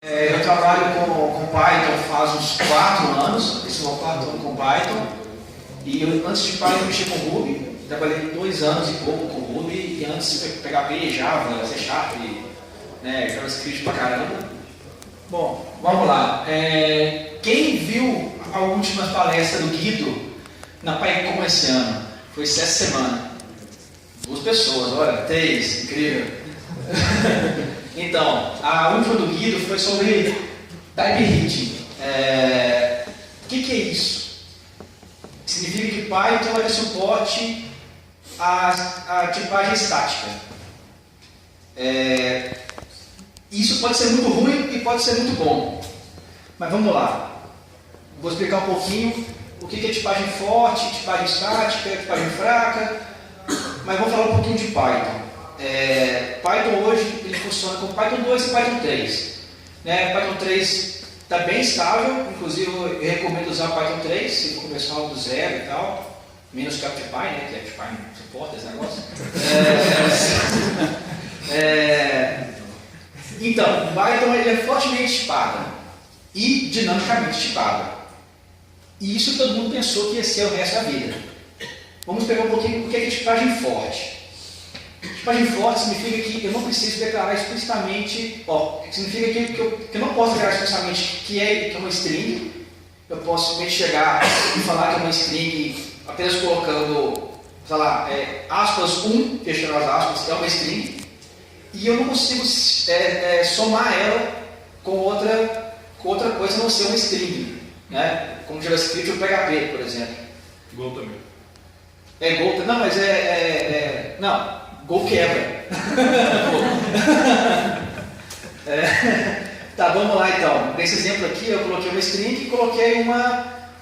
Eu trabalho com Python faz uns 4 anos, esse é o meu 4 ano com Python, e antes de Python eu mexi com Ruby, trabalhei 2 anos e pouco com Ruby, e antes de PHP, Java, C Sharp, JavaScript pra caramba. Bom, vamos lá. Quem viu a última palestra do Guido na PyCon esse ano? Foi essa semana. 2 pessoas, olha, 3, incrível. Então, a última do Guido foi sobre type hitting. O que é isso? Significa que Python vai dar suporte à tipagem estática. Isso pode ser muito ruim e pode ser muito bom. Mas vamos lá. Vou explicar um pouquinho o que é tipagem forte, tipagem estática, tipagem fraca. Mas vou falar um pouquinho de Python. Python hoje ele funciona com Python 2 e Python 3. Python 3 está bem estável, inclusive eu recomendo usar Python 3 se for começar do zero e tal, menos CapTPy, que a CapTPy não suporta esse negócio. Então, Python ele é fortemente tipado e dinamicamente tipado. E isso todo mundo pensou que ia ser o resto da vida. Vamos pegar um pouquinho o que é tipagem forte. Tipagem forte significa que eu não preciso declarar explicitamente, significa que eu não posso declarar explicitamente que é uma string. Eu posso simplesmente chegar e falar que é uma string apenas colocando, sei lá, aspas 1, fechando as aspas, é uma string. E eu não consigo somar ela com outra coisa a não ser uma string, né? Como JavaScript ou PHP, por exemplo. Go também. Go, não, mas não. Go quebra. Tá, vamos lá então. Nesse exemplo aqui eu coloquei uma string e coloquei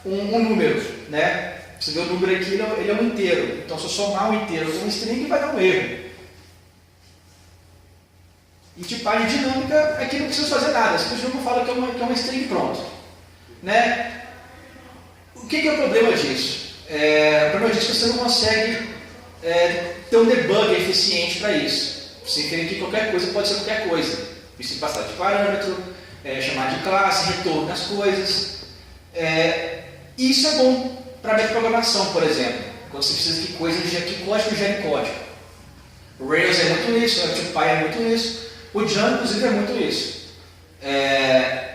um número, né? Você vê o número aqui, ele é um inteiro. Então se eu somar um inteiro com uma string vai dar um erro. E tipagem dinâmica aqui não precisa fazer nada. Simplesmente eu falo que é uma string pronto. Né? O que é o problema disso? O problema disso é que você não consegue ter um debug eficiente para isso. Significa que qualquer coisa pode ser qualquer coisa. Isso é passar de parâmetro, chamar de classe, retorno das coisas. Isso é bom para metaprogramação, por exemplo. Quando você precisa que código gere código. O Rails é muito isso, o TypeScript é muito isso. O Django, inclusive, é muito isso.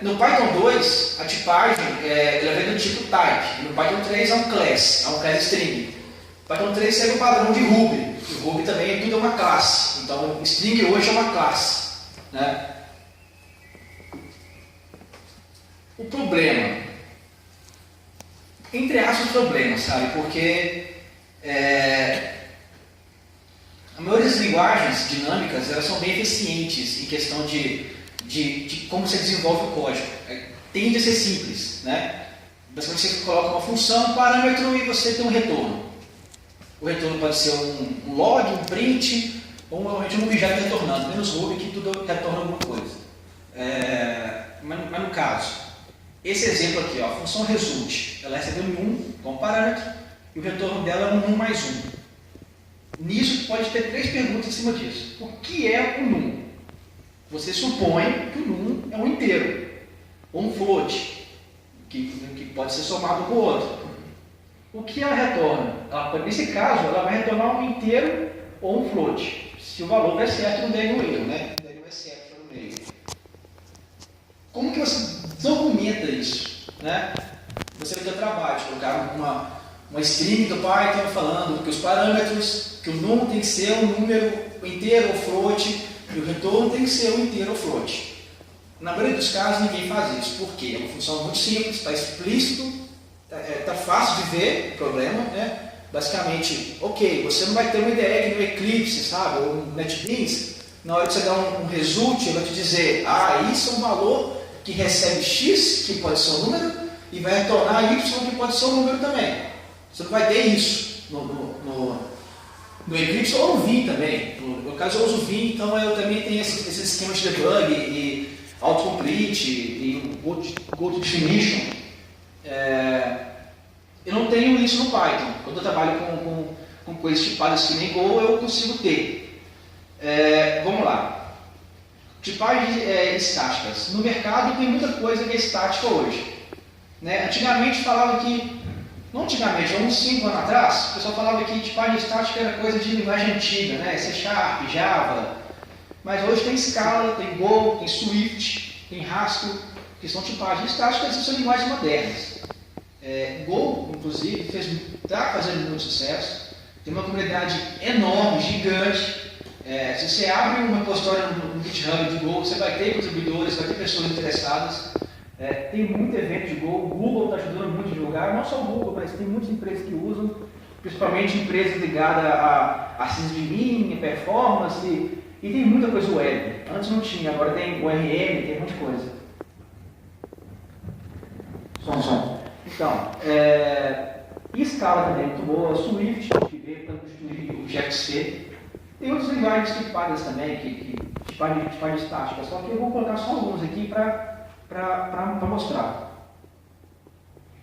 No Python 2, a tipagem ela vem do tipo type. No Python 3 é um class string. Python 3 segue o padrão de Ruby. O Ruby também tudo é uma classe. Então, string hoje é uma classe. Né? O problema, entre aspas, problema, sabe? Porque a maioria das linguagens dinâmicas elas são bem eficientes em questão de como você desenvolve o código. Tende a ser simples. Né? Basicamente, você coloca uma função, um parâmetro e você tem um retorno. O retorno pode ser um log, um print, ou um objeto retornando, menos Ruby que tudo retorna alguma coisa. Mas no caso, esse exemplo aqui, a função result, ela recebeu um como parâmetro e o retorno dela é um num mais 1. Nisso pode ter 3 perguntas em cima disso. O que é um num? Você supõe que o num é um inteiro, ou um float, que pode ser somado com o outro. O que ela retorna? Nesse caso, ela vai retornar um inteiro ou um float. Se o valor der certo, não der nenhum erro, né? Não der nenhum exceto no meio. Como que você documenta isso? Né? Você vai ter o trabalho de colocar uma string do Python falando que os parâmetros, que o num tem que ser um número inteiro ou float, e o retorno tem que ser um inteiro ou float. Na maioria dos casos, ninguém faz isso. Por quê? É uma função muito simples, está explícito. Está fácil de ver o problema, né? Basicamente, ok, você não vai ter uma IDE no Eclipse, sabe, ou no NetBeans, na hora que você dá um result, ele vai te dizer, isso é um valor que recebe X, que pode ser um número, e vai retornar Y, que pode ser um número também. Você não vai ter isso no Eclipse ou no Vim também. No caso eu uso o Vim, então eu também tenho esses esquemas de debug e autocomplete e go to definition. Eu não tenho isso no Python. Quando eu trabalho com coisas tipadas que nem Go, eu consigo ter. Vamos lá. Tipagens estáticas. No mercado tem muita coisa que é estática hoje. Né? Antigamente falava que, não antigamente, há uns 5 anos atrás, o pessoal falava que tipagem estática era coisa de linguagem antiga, né? C Sharp, Java. Mas hoje tem Scala, tem Go, tem Swift, tem Haskell, que são tipagens estáticas e são linguagens modernas. Go, inclusive, está fazendo muito sucesso. Tem uma comunidade enorme, gigante. Se você abre uma repositório no GitHub de Go, você vai ter contribuidores, vai ter pessoas interessadas. Tem muito evento de Go. O Google está ajudando muito a divulgar, não só o Google, mas tem muitas empresas que usam, principalmente empresas ligadas a ciência de linha, performance, e tem muita coisa web. Antes não tinha, agora tem ORM, tem muita coisa. Som. Então, e Scala também é muito boa, Swift, que veio para substituir o Objective-C. Tem outras linguagens tipadas também, tipagem estática, só que eu vou colocar só alguns aqui para mostrar.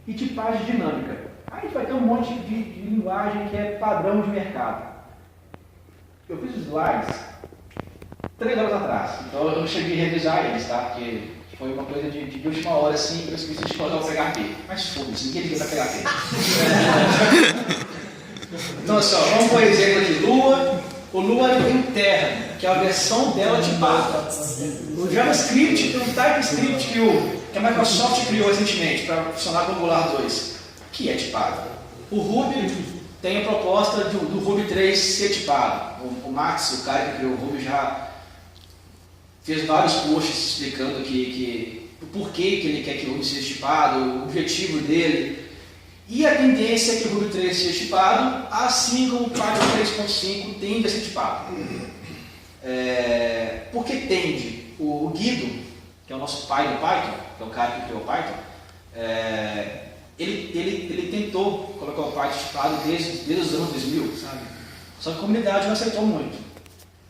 E tipagem dinâmica. Aí a gente vai ter um monte de linguagem que é padrão de mercado. Eu fiz os slides 3 horas atrás, então eu não cheguei a revisar eles, tá? Porque foi uma coisa de última hora, assim, que eu esqueci de colocar o PHP. Mas foda-se, ninguém liga para PHP. Então, assim, ó, vamos por exemplo aqui, Lua. O Lua tem Terra, que é a versão dela tipada. O JavaScript tem um TypeScript que a Microsoft criou recentemente para funcionar com o Angular 2, que é tipado. O Ruby tem a proposta do Ruby 3 ser tipado. O Max, o cara que criou o Ruby, já fez vários posts explicando o porquê que ele quer que o Ruby seja tipado, o objetivo dele. E a tendência é que o Ruby 3 seja tipado, assim como o Python 3.5 tende a ser tipado. Por que tende? O Guido, que é o nosso pai do Python, que é o cara que criou o Python, ele tentou colocar o Python tipado desde os anos 2000, sabe? Só que a comunidade não aceitou muito.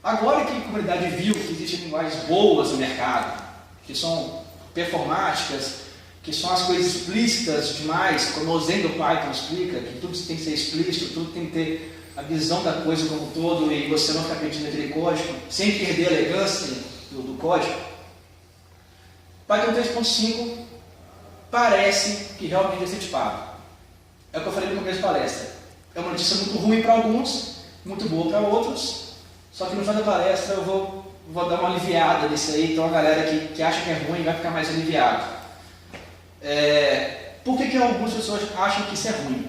Agora que a comunidade viu que existem linguagens boas no mercado, que são performáticas, que são as coisas explícitas demais, como o Zen do Python explica, que tudo tem que ser explícito, tudo tem que ter a visão da coisa como um todo e você não ficar pedindo aquele código, sem perder a elegância do código. Python 3.5 parece que realmente vai ser tipado. É o que eu falei no começo da palestra. É uma notícia muito ruim para alguns, muito boa para outros, só que no final da palestra eu vou dar uma aliviada nisso aí, então a galera que acha que é ruim vai ficar mais aliviado. Por que algumas pessoas acham que isso é ruim?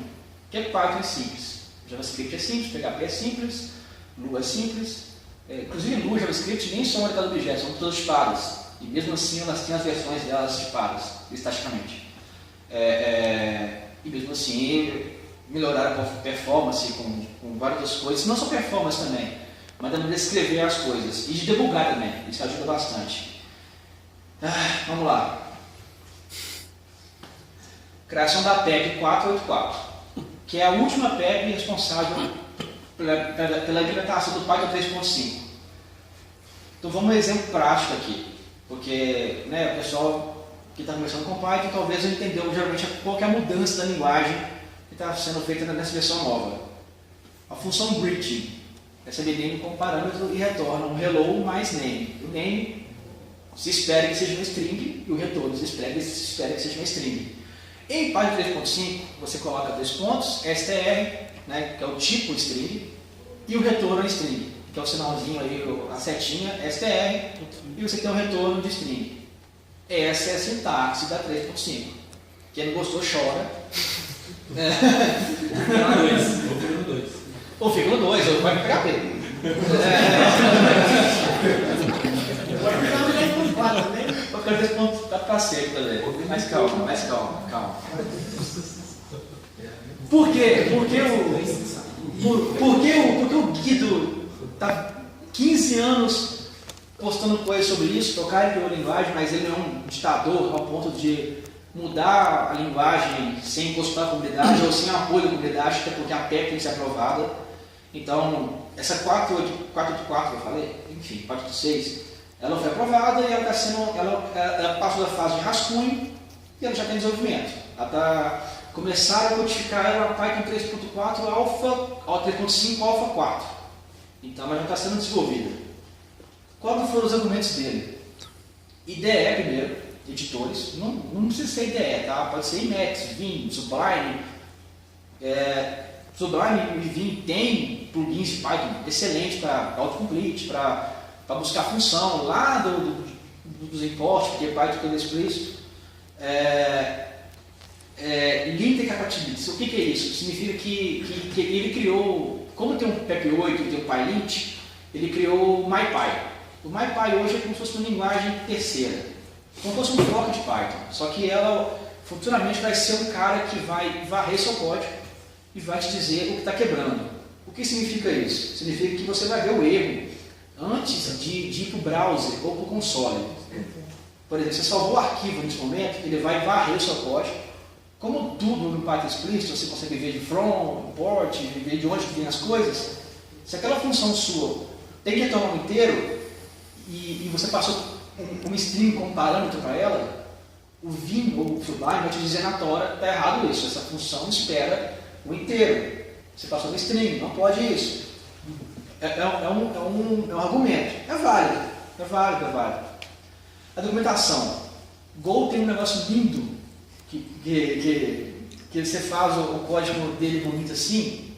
Porque Python é simples, JavaScript é simples, PHP é simples, Lua é simples, inclusive Lua e JavaScript nem são orientadas a objetos, são todas tipadas, e mesmo assim elas têm as versões delas tipadas, estaticamente. E mesmo assim melhoraram a performance com várias outras coisas, não só performance também, mas também de escrever as coisas, e de debugar também, isso ajuda bastante. Vamos lá. Criação da PEP 484, que é a última PEP responsável pela implementação do Python 3.5. Então vamos a um exemplo prático aqui, porque o pessoal que está começando com Python talvez não entendeu geralmente qual que é a mudança da linguagem que está sendo feita nessa versão nova. A função greeting, recebe name como parâmetro e retorna um hello mais name. O name se espera que seja uma string e o retorno se espera que seja uma string. Em Python 3.5, você coloca 2 pontos, str, que é o tipo string, e o retorno é string, que é o sinalzinho aí, a setinha, str, e você tem o retorno de string. Essa é a sintaxe da 3.5. Quem não gostou, chora. Ou fica no 2, ou vai pegar P. Vou ficar 3 pontos, dá para seco também. Mais calma. Por quê? Porque o Guido está 15 anos postando coisas sobre isso, tocar em linguagem, mas ele não é um ditador ao ponto de mudar a linguagem sem consultar a comunidade ou sem apoio da comunidade, até porque a PEP tem que ser aprovada. Então, essa 484 que eu falei, enfim, 486, ela foi aprovada e ela passou da fase de rascunho e ela já tem desenvolvimento. Ela está começaram a codificar ela Python 3.4 Alpha, 3.5 Alpha 4. Então ela já está sendo desenvolvida. Quais foram os argumentos dele? IDE primeiro, editores, não precisa ser IDE, tá? Pode ser Emacs, Vim, Sublime. Sublime e Vim tem plugins de Python excelente para autocomplete, para buscar função lá dos imports, porque Python é explícito. Linter Compatibility. O que é isso? Significa que ele criou, como tem um PEP8 e tem um PyLint, ele criou o MyPy. O MyPy hoje é como se fosse uma linguagem terceira, como se fosse um bloco de Python, só que ela futuramente vai ser um cara que vai varrer seu código e vai te dizer o que está quebrando. O que significa isso? Significa que você vai ver o erro antes de ir para o browser ou para o console. Por exemplo, você salvou o arquivo nesse momento, ele vai varrer o seu código. Como tudo no Python explícito, você consegue ver de from, import, ver de onde que vem as coisas. Se aquela função sua tem que retornar um inteiro e você passou um string como parâmetro para ela, o Vim ou o Sublime vai te dizer na tora, está errado isso, essa função espera o inteiro. Você passou um string, não pode isso. É um argumento. É válido. A documentação. Go tem um negócio lindo que você faz o código dele bonito assim,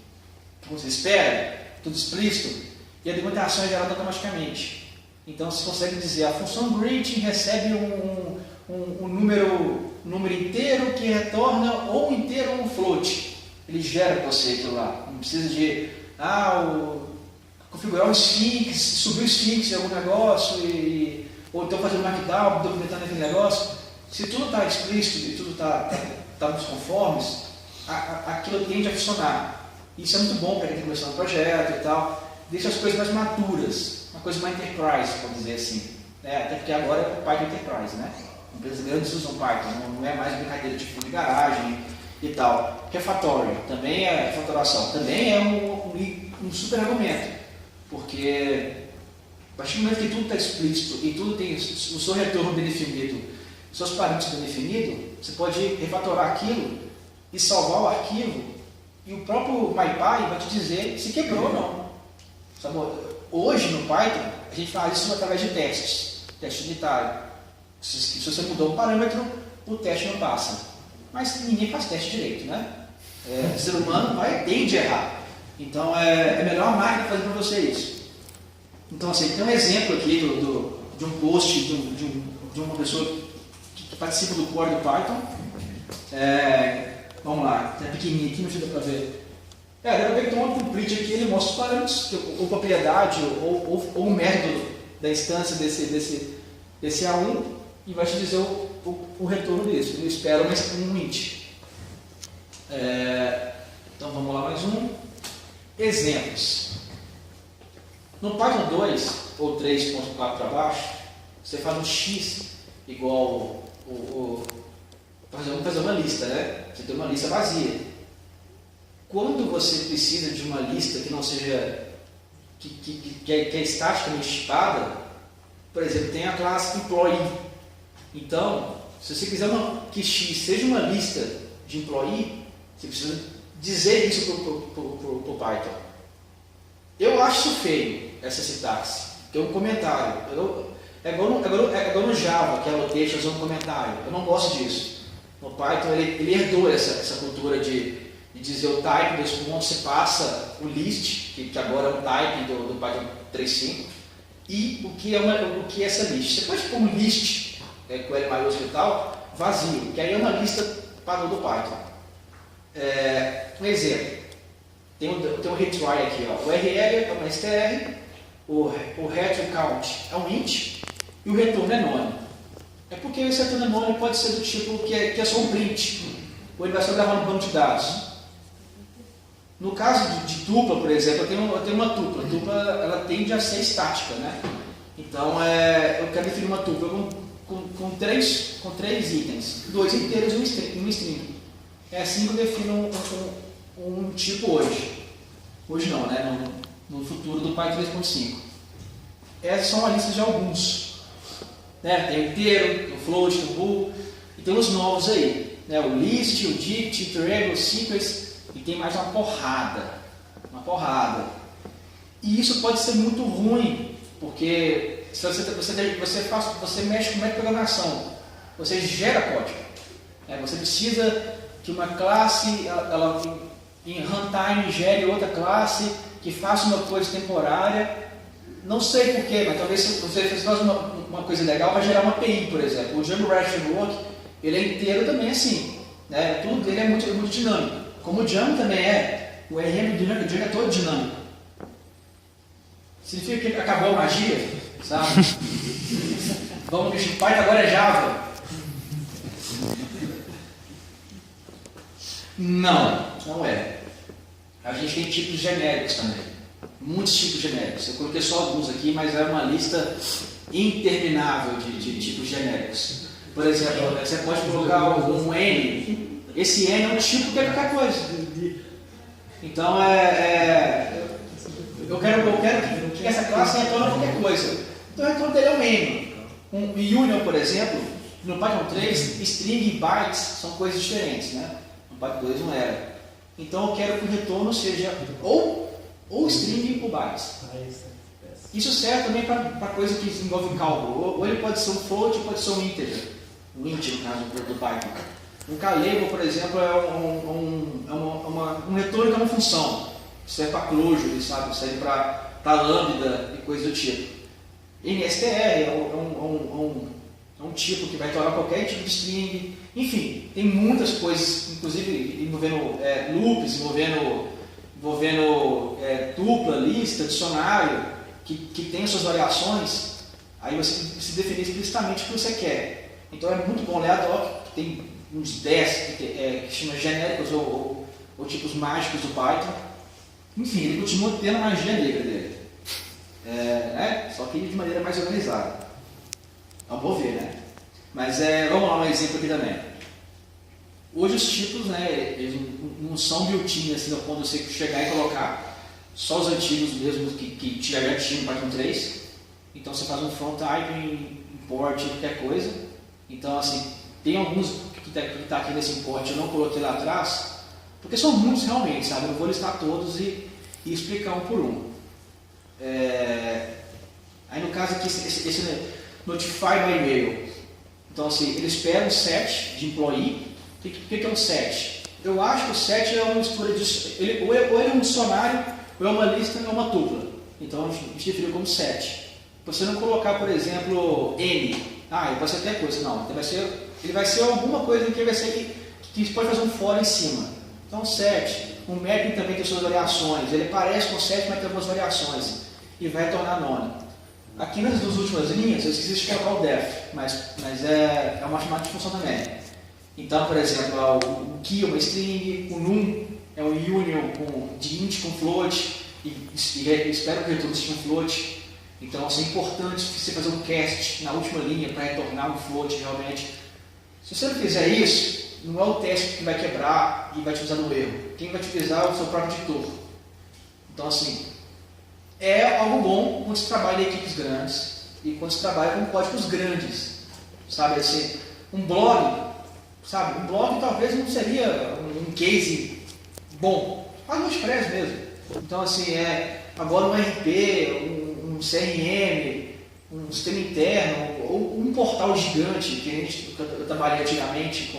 que você espera, tudo explícito, e a documentação é gerada automaticamente. Então você consegue dizer, a função greeting recebe um número inteiro que retorna ou um inteiro ou um float. Ele gera para você aquilo lá. Não precisa de configurar um Sphinx, subir o Sphinx em algum negócio, ou então fazer um markdown, documentando aquele negócio. Se tudo está explícito e tudo está nos conformes, aquilo tende a funcionar. Isso é muito bom para quem está começando um projeto e tal. Deixa as coisas mais maturas, uma coisa mais enterprise, vamos dizer assim. Até porque agora é o Python Enterprise, né? Empresas grandes usam Python, não é mais brincadeira de fundo de garagem e tal. Que é Factorio, também é fatoração, também é um super argumento, porque a partir do momento que tudo está explícito e tudo tem o seu retorno bem definido, os seus parâmetros bem definidos, você pode refatorar aquilo e salvar o arquivo e o próprio MyPy vai te dizer se quebrou ou não. Sabe? Hoje no Python a gente faz isso através de testes unitário. Se você mudou um parâmetro, o teste não passa. Mas ninguém faz teste direito, né? O ser humano tende a errar. Então é melhor a máquina fazer para você isso. Então assim, tem um exemplo aqui de um post de uma pessoa que participa do core do Python. Vamos lá, tem pequenininho aqui, não sei se dá para ver. Ele tem um complete aqui, ele mostra os parâmetros, ou propriedade, ou o método da instância desse A1 e vai te dizer o retorno disso. Ele espera um int. Então vamos lá, mais um. Exemplos. No Python 2 ou 3.4 para baixo, você faz um x igual vamos fazer uma lista, né? Você tem uma lista vazia. Quando você precisa de uma lista que não seja que é estaticamente tipada, por exemplo, tem a classe employee. Então, se você quiser que x seja uma lista de employee, você precisa dizer isso para o Python. Eu acho isso feio, essa sintaxe. Tem um comentário. É igual no Java, que é annotation usando um comentário. Eu não gosto disso. No Python ele herdou essa cultura de dizer o type, dois pontos, você passa o list, que agora é um type do Python 3.5, e o que é essa list. Você pode pôr um list, com L maiúsculo e tal, vazio, que aí é uma lista padrão do Python. Um exemplo, tem um retry aqui, ó. O RL é uma str, o retry count é um int, e o retorno é none. É porque esse retorno é none pode ser do tipo que é só um print, ou ele vai só gravar no banco de dados. No caso de tupla, por exemplo, eu tenho uma tupla. A tupla ela tende a ser estática, né? Então eu quero definir uma tupla com três itens, 2 inteiros e um string. É assim que eu defino um tipo hoje. Hoje não, né? No futuro do Python 3.5. Essa são uma lista de alguns. Né? Tem o inteiro, o float, o bool, e tem os novos aí. Né? O list, o dict, o interval, o sequence. E tem mais uma porrada. E isso pode ser muito ruim, porque você mexe com metaprogramação, você gera código. Você precisa que uma classe, ela em runtime gere outra classe, que faça uma coisa temporária. Não sei porquê, mas talvez se você faz uma coisa legal, vai gerar uma API, por exemplo. O Django REST Framework, ele é inteiro também assim. Tudo dele é muito dinâmico. Como o Django também é, o RM do Django é todo dinâmico. Significa que acabou a magia, sabe? Vamos mexer, Python agora é Java. Não é. A gente tem tipos genéricos também. Muitos tipos genéricos. Eu coloquei só alguns aqui, mas é uma lista interminável de tipos genéricos. Por exemplo, você pode colocar um N. Esse N é um tipo que é qualquer coisa. Então, eu quero que essa classe retorne qualquer coisa. Então, o retorno dele é um N. Um union, por exemplo, no Python 3, string e bytes são coisas diferentes, né? No Python 2 não era. Então, eu quero que o retorno seja ou string ou bytes. Isso serve também para coisa que envolve cálculo. Ou ele pode ser um float ou pode ser um integer. Um int, no caso do Python. Um calable, por exemplo, é um retorno que é uma função. Serve para closure, sabe? Serve para lambda e coisa do tipo. NSTR é um tipo que vai tornar qualquer tipo de string. Enfim, tem muitas coisas, inclusive envolvendo loops, envolvendo dupla, lista, dicionário, que tem suas variações. Aí você se definir explicitamente o que você quer. Então é muito bom ler a doc, que tem uns 10 que chama genéricos ou tipos mágicos do Python. Enfim, ele continua tendo a magia negra dele. Só que de maneira mais organizada. Vamos ver, né? Mas vamos lá um exemplo aqui também. Hoje os tipos, né, eles não são built-in assim, quando você chegar e colocar só os antigos mesmo que já tinha no Python 3. Então você faz um front type, import, qualquer coisa. Então assim, tem alguns que está aqui nesse import, eu não coloquei lá atrás, porque são muitos realmente, sabe? Eu vou listar todos e explicar um por um. Aí no caso aqui, esse notify by email. Então assim, eles pegam o set de employee. O que é um set? Eu acho que o set é uma mistura de... ou ele é um dicionário, ou é uma lista, ou é uma tupla. Então a gente definiu como set. Você não colocar, por exemplo, N. Ele pode ser até coisa. Não, ele vai ser alguma coisa que vai ser que pode fazer um for em cima. Então set. O mapping também tem suas variações. Ele parece com o set, mas tem algumas variações. E vai tornar none. Aqui nas duas últimas linhas, eu esqueci de colocar o def, mas é uma chamada de função também. Então, por exemplo, o key é uma string, o num é um union de int com float, e espero que o retorno seja um float. Então, é importante você fazer um cast na última linha para retornar um float realmente. Se você não fizer isso, não é o teste que vai quebrar e vai te usar no erro. Quem vai te utilizar é o seu próprio editor. Então, assim, é algo bom quando você trabalha em equipes grandes e quando você trabalha com códigos grandes. Sabe assim, um blog. Sabe, um blog talvez não seria um case bom, faz no Express mesmo. Então assim, agora um RP, um CRM, um sistema interno, ou um portal gigante, que eu trabalhei antigamente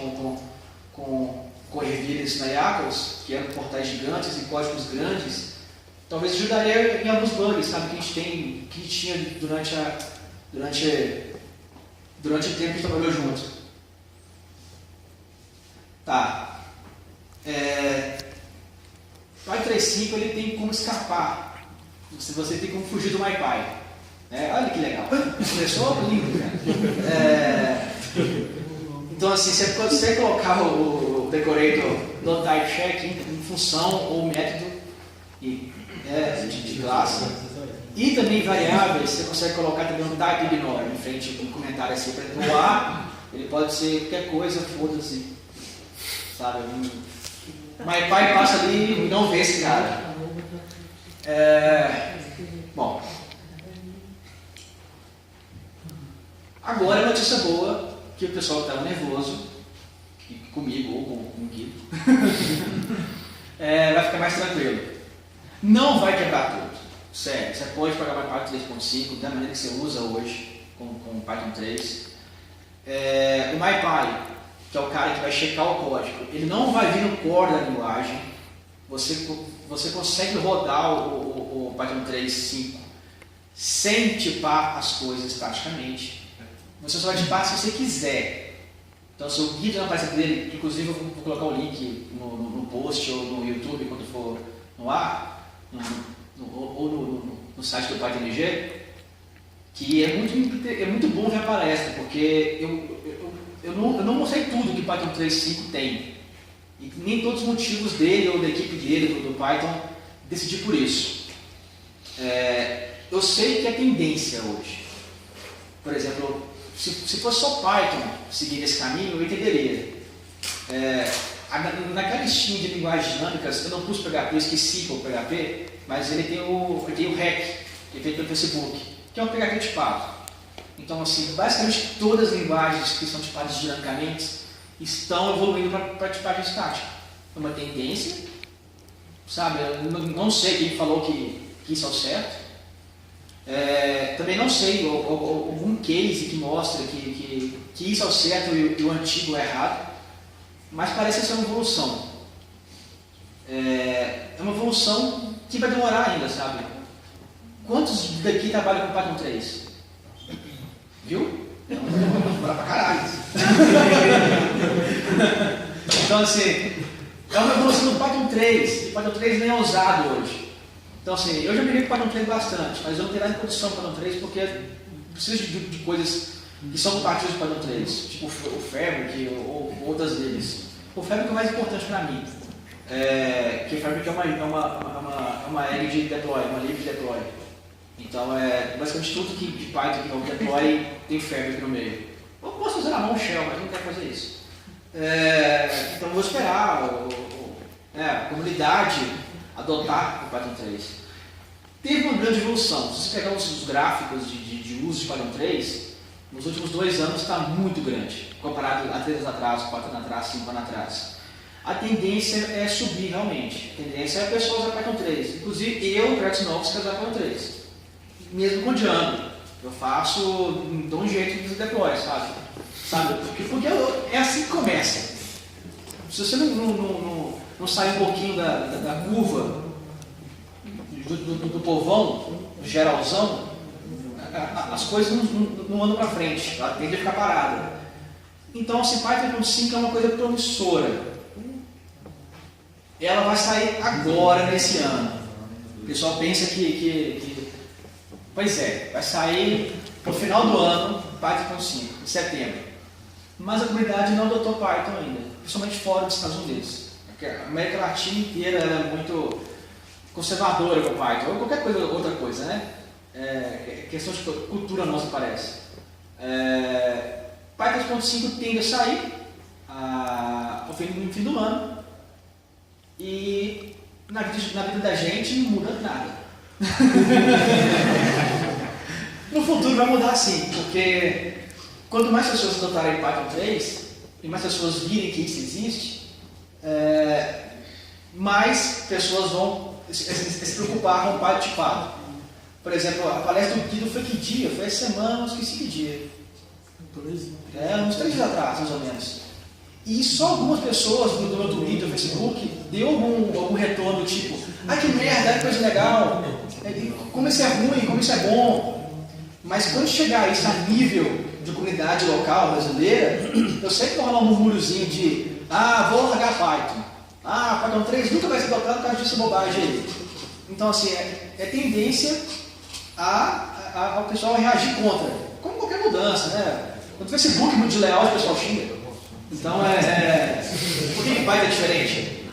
com ervilhas na Yackles, que eram portais gigantes e códigos grandes, talvez ajudaria em alguns bugs, sabe, que a gente tinha durante o tempo que a gente trabalhou junto. Tá. Python 3.5 ele tem como escapar. Você tem como fugir do MyPy. Olha que legal. Começou lindo, cara. Então assim, você consegue colocar o decorator do type check em função ou método de classe. E também variáveis, você consegue colocar também um type ignore em frente com um comentário assim para no ar. Ele pode ser qualquer coisa, foda-se. Sabe? O MyPy passa ali e não vê esse cara. Bom. Agora a notícia boa, que o pessoal estava nervoso, comigo ou com o Guido, vai ficar mais tranquilo. Não vai quebrar tudo. Sério, você pode programar Python 3.5 da maneira que você usa hoje com Python 3. O MyPy, que é o cara que vai checar o código, ele não vai vir no core da linguagem. Você consegue rodar o Python 3.5 sem tipar as coisas praticamente. Você só vai tipar se você quiser. Então, se o guia na página dele, inclusive eu vou colocar o link no post ou no YouTube quando for no ar, ou no site do PyTNG, que é muito bom ver a palestra, porque eu não mostrei tudo que o Python 3.5 tem. E nem todos os motivos dele ou da equipe dele, do Python, decidir por isso. Eu sei que é tendência hoje. Por exemplo, se fosse só Python seguir esse caminho, eu entenderia. Naquela listinha de linguagens dinâmicas, eu não pus PHP, eu esqueci que é o PHP, mas ele tem o REC, que é feito pelo Facebook, que é um PHP tipado. Então, assim, basicamente todas as linguagens que são tipadas dinamicamente estão evoluindo para tipagem estática. É uma tendência, sabe? Eu não sei quem falou que isso é o certo. Também não sei algum case que mostra que isso é o certo e o antigo é errado, mas parece ser uma evolução. É uma evolução que vai demorar ainda, sabe? Quantos daqui trabalham com Python 3? Viu? Vai demorar pra caralho. Então, assim, é uma evolução do Python 3. O Python 3 nem é usado hoje. Então, assim, eu já migrei para o Python 3 bastante, mas eu não tenho nada de produção para o Python 3 porque preciso de coisas que são compatíveis com o Python 3, tipo o Fabric ou outras deles. O Fabric é o mais importante para mim, que o Fabric é uma L de deploy, uma lib de deploy. Então, basicamente tudo de Python que é o deploy tem Fabric no meio. Eu posso usar na mão Shell, mas não quero fazer isso. Então, eu vou esperar a comunidade adotar o Python 3. Teve uma grande evolução. Se você pegar os gráficos de uso de Python 3, nos últimos 2 anos está muito grande, comparado a 3 anos atrás, 4 anos atrás, 5 anos atrás. A tendência é subir realmente. A tendência é a pessoa usar Python 3. Inclusive, eu, projetos novos, quero usar Python 3. Mesmo com Django. Eu faço, dou um jeito de deploy, sabe? Porque é assim que começa. Se você não sai um pouquinho da curva do povão, do geralzão, as coisas não andam para frente, ela tende a ficar parada. Então, assim, Python 5 é uma coisa promissora. Ela vai sair agora, nesse ano. O pessoal pensa pois vai sair no final do ano, Python 5, em setembro. Mas a comunidade não adotou Python ainda, principalmente fora dos Estados Unidos. A América Latina inteira é muito conservadora com Python, ou qualquer coisa, outra coisa, né? Questão de cultura nossa, parece. Python 5 tende a sair no fim do ano e na vida da gente não muda nada. No futuro vai mudar sim, porque quanto mais pessoas adotarem Python 3 e mais pessoas virem que isso existe, mais pessoas vão se preocupar com o Python tipado. Por exemplo, a palestra do Guido foi que dia? Foi essa semana, não esqueci que dia. Uns 3 dias atrás, mais ou menos. E só algumas pessoas do meu Twitter, do Facebook, deu algum retorno tipo, que merda, que coisa legal, como isso é ruim, como isso é bom. Mas quando chegar isso a nível de comunidade local brasileira, eu sei que vai rolar um murmúriozinho de vou largar Python. Python 3 nunca vai ser adotado por causa dessa bobagem aí. Então, assim, é tendência ao pessoal reagir contra, como qualquer mudança, né? Quando o Facebook é muito desleal, o pessoal xinga. Então, por que Python é diferente?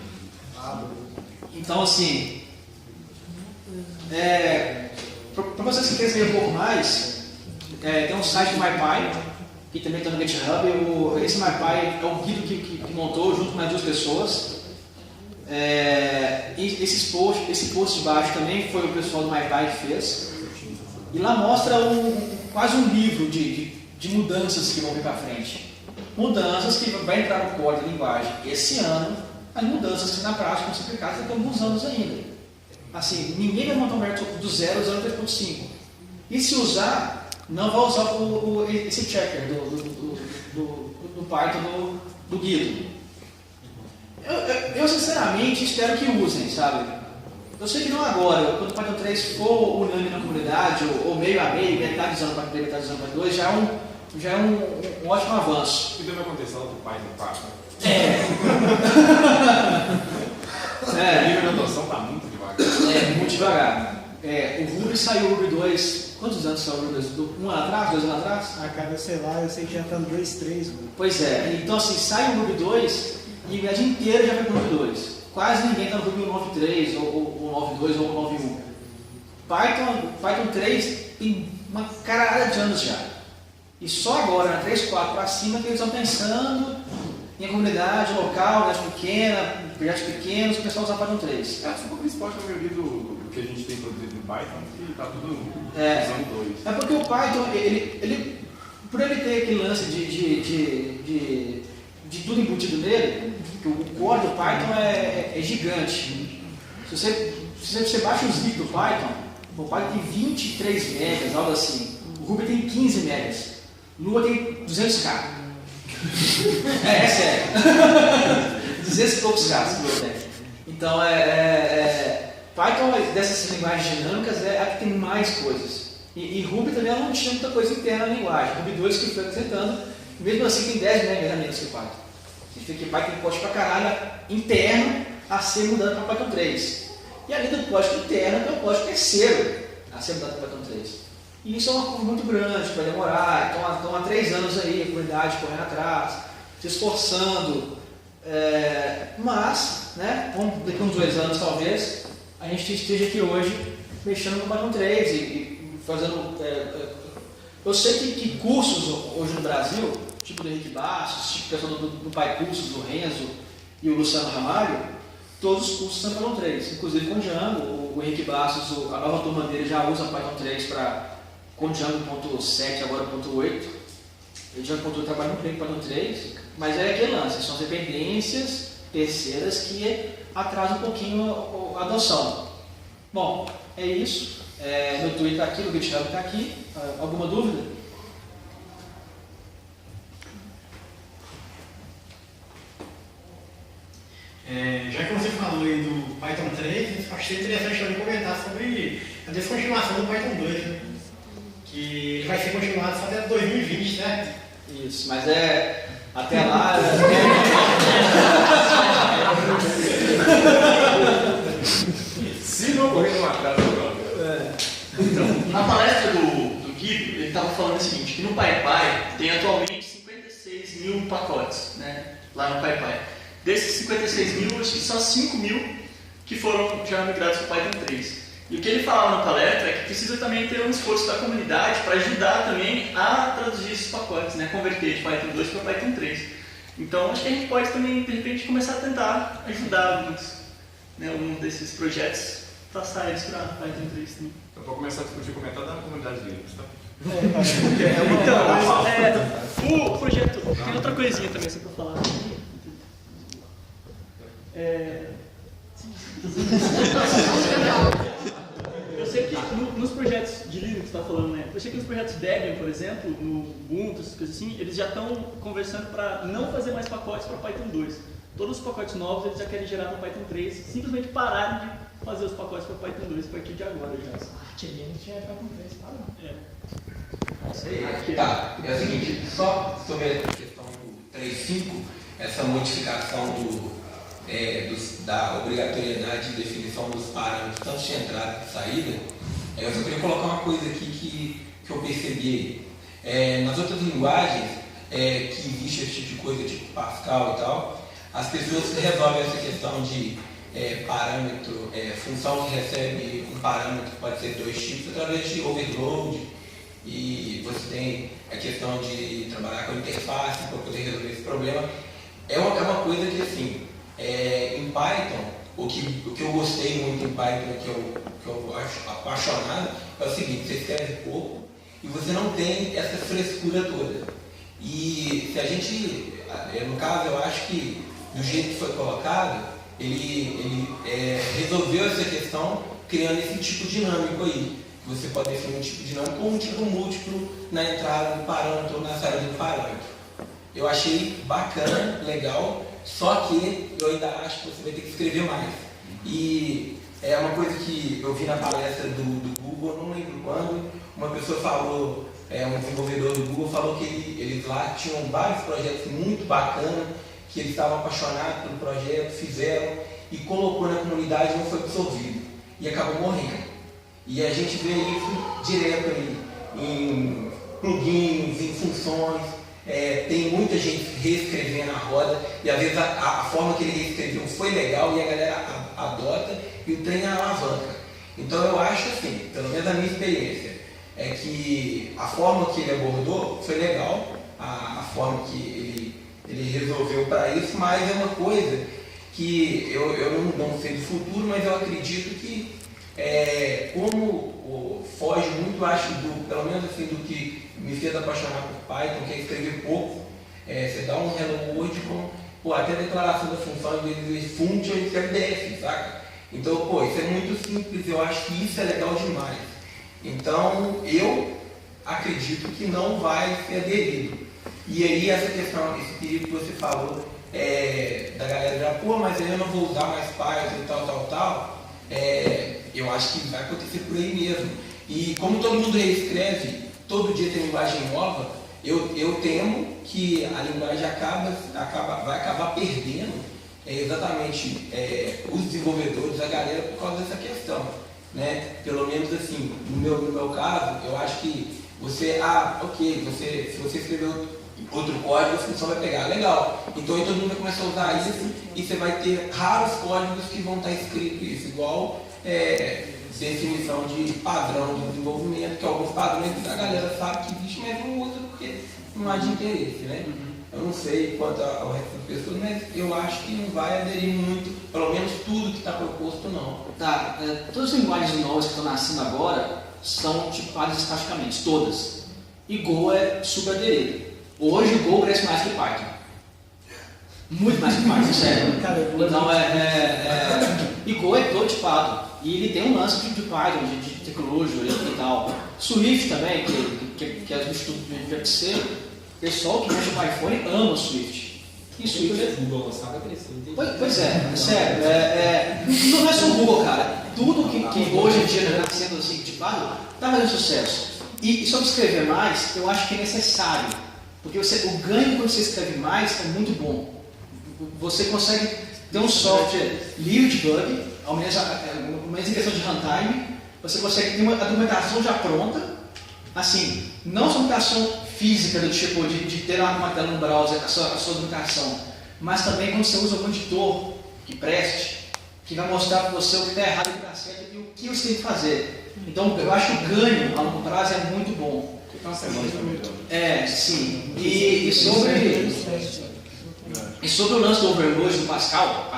Então, assim, para vocês que querem saber um pouco mais, tem um site do MyPy, que também está no GitHub. Esse MyPy é o Guido que montou junto com mais 2 pessoas. Esse post de baixo também foi o pessoal do MyPy que fez. E lá mostra quase um livro de mudanças que vão vir para frente. Mudanças que vai entrar no core da linguagem esse ano, as mudanças que na prática vão ser aplicadas daqui a alguns anos ainda. Assim, ninguém vai montar um projeto do zero usando 3.5. E se usar, não vai usar esse checker do Python do Guido. Eu sinceramente espero que usem, sabe? Eu sei que não agora, quando o Python 3 for unânime na comunidade, ou meio a meio, metade usando Python 3, metade usando Python 2, já é um ótimo avanço. O que deve acontecer lá do Python 4? O nível de adoção está muito devagar. Muito devagar. O Ruby saiu o Ruby 2, quantos anos saiu o Ruby 2? Um ano atrás, 2 anos atrás? Cara, sei lá, eu sei que já tá no 2.3. Pois é, então assim, sai o Ruby 2 e a média inteira já vai para o Ruby 2. Quase ninguém está no Ruby 9.3, ou 9.2, ou 9.1. Python 3 tem uma caralhada de anos já. E só agora, na 3.4 para cima, que eles estão pensando em a comunidade local, né, pequena, projetos pequenos, que o pessoal usa Python 3. É o principal que a maioria do que a gente tem produzido no Python, que está tudo usando 2. É porque o Python, por ele ter aquele lance de tudo embutido nele, que o core do Python é gigante. Se você baixa os zip do Python, o Python tem 23 megas, algo assim. O Ruby tem 15 megas. Lua tem 200k. É sério. 200 e poucos K. Então, Python, dessas linguagens dinâmicas, é a que tem mais coisas. E Ruby também não tinha muita coisa interna na linguagem. Ruby 2 que foi acrescentando, mesmo assim tem 10 megas a menos que o Python. Significa que Python tem código pra caralho interno a ser mudado para Python 3. E além do código interno, tem o código terceiro a ser mudado para Python 3. E isso é uma curva muito grande, vai demorar. Estão há 3 anos aí, a comunidade correndo atrás, se esforçando. Mas, né, daqui a uns 2 anos talvez, a gente esteja aqui hoje mexendo com o Python 3 e fazendo. Eu sei que cursos hoje no Brasil, tipo do Henrique Bastos, tipo o pessoal do Pai Cursos, do Renzo e o Luciano Ramalho, todos os cursos são Python 3, inclusive com Django. O Henrique Bastos, a nova turma dele já usa Python 3 com Django 7, agora 8. O Django trabalha muito bem com Python 3, mas é aquele lance, são as dependências terceiras que atrasam um pouquinho a adoção. Bom, é isso. Meu Twitter está aqui, o GitHub está aqui. Alguma dúvida? Já que você falou aí do Python 3, achei interessante também comentar sobre a descontinuação do Python 2, né? Que ele vai ser continuado só até 2020, certo? Isso, mas até lá. Se não ocorrer um atraso, Então, na palestra do Guido, ele estava falando o seguinte, que no PyPy tem atualmente 56 mil pacotes, né, lá no PyPy. Desses 56 mil, acho que só 5 mil que foram já migrados para o Python 3. E o que ele falava na palestra é que precisa também ter um esforço da comunidade para ajudar também a traduzir esses pacotes, né, converter de Python 2 para Python 3. Então, acho que a gente pode também, de repente, começar a tentar ajudar um desses projetos, passar eles para Python 3 também. Então, para começar a discutir com metade da comunidade Linux, tá? Então, o projeto, tem outra coisinha também só para falar. Eu sei que nos projetos de Linux, está falando, né? Eu sei que nos projetos Debian, por exemplo, no Ubuntu, essas coisas assim, eles já estão conversando para não fazer mais pacotes para Python 2. Todos os pacotes novos eles já querem gerar para Python 3, simplesmente pararem de fazer os pacotes para Python 2 a partir de agora já. Linux é Python 3, para. Isso aí. Tá, é o seguinte, só sobre a questão do 3.5, essa modificação da obrigatoriedade de definição dos parâmetros, tanto de entrada e saída, eu só queria colocar uma coisa aqui que eu percebi. Nas outras linguagens que existe esse tipo de coisa, tipo Pascal e tal, as pessoas resolvem essa questão de parâmetro, função que recebe um parâmetro que pode ser 2 tipos através de overload, e você tem a questão de trabalhar com a interface para poder resolver esse problema. É uma coisa que, assim, em Python, o que eu gostei muito em Python, que eu acho apaixonado, é o seguinte: você escreve pouco e você não tem essa frescura toda. E se a gente, no caso, eu acho que do jeito que foi colocado, ele resolveu essa questão criando esse tipo dinâmico aí. Você pode definir um tipo dinâmico ou um tipo múltiplo na entrada do parâmetro ou na saída do parâmetro. Eu achei bacana, legal, só que eu ainda acho que você vai ter que escrever mais. E é uma coisa que eu vi na palestra do Google, não lembro quando, uma pessoa falou, um desenvolvedor do Google falou que eles lá tinham vários projetos muito bacanas, que eles estavam apaixonados pelo projeto, fizeram e colocou na comunidade e não foi absorvido. E acabou morrendo. E a gente vê isso direto aí, em plugins, em funções. Tem muita gente reescrevendo a roda e às vezes a forma que ele reescreveu foi legal e a galera adota e o trem alavanca. Então eu acho assim, pelo menos a minha experiência, é que a forma que ele abordou foi legal, a forma que ele resolveu para isso, mas é uma coisa que eu não sei do futuro, mas eu acredito que como foge muito, acho, pelo menos assim, do que me fez apaixonar por Python, que é escrever pouco, você dá um Hello World com até a declaração da função, em vez de function, ele escreve def, saca? Então, isso é muito simples, eu acho que isso é legal demais. Então, eu acredito que não vai ser aderido. E aí, essa questão, esse perigo que você falou, da galera já, mas eu não vou usar mais Python e tal, eu acho que vai acontecer por aí mesmo. E como todo mundo reescreve, todo dia tem linguagem nova, eu temo que a linguagem vai acabar perdendo exatamente os desenvolvedores, a galera, por causa dessa questão. Né? Pelo menos assim, no meu caso, eu acho que você, se você escreveu outro código, a função vai pegar, legal. Então todo mundo vai começar a usar isso e você vai ter raros códigos que vão estar escritos isso, igual definição de padrão de desenvolvimento, que alguns padrões a galera sabe que existe, mas não usa porque não há de interesse, né? Eu não sei quanto ao resto das pessoas, mas eu acho que não vai aderir muito, pelo menos tudo que está proposto não. Tá, todas as linguagens novas que estão nascendo agora são tipadas estaticamente, todas. E Go é super aderido. Hoje o Go cresce mais que Python. Muito mais que Python, sério. Então e Go é todo tipado. E ele tem um lance de Python, de tecnologia e tal. Swift também, que é do Instituto de UFC, o pessoal que mexe com iPhone ama Swift. E Swift é... Google lançava a crescer. Pois é, sério. Não é só o Google, cara. Tudo que hoje em dia está sendo assim, tipado, está fazendo sucesso. E sobre escrever mais, eu acho que é necessário. Porque o ganho quando você escreve mais é muito bom. Você consegue ter um software livre de bug, ao menos em questão de runtime, você consegue ter a documentação já pronta, assim, não a documentação física do tipo de ter uma tela no browser, a sua documentação, mas também quando você usa algum editor que preste, que vai mostrar para você o que está errado e o que está certo e o que você tem que fazer. Então eu acho que o ganho a longo prazo é muito bom. Sim. E sobre o lance do overload do Pascal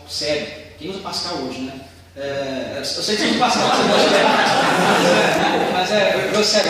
sério, quem usa Pascal hoje, né? Eu sei que você usa Pascal, mas sério, eu sou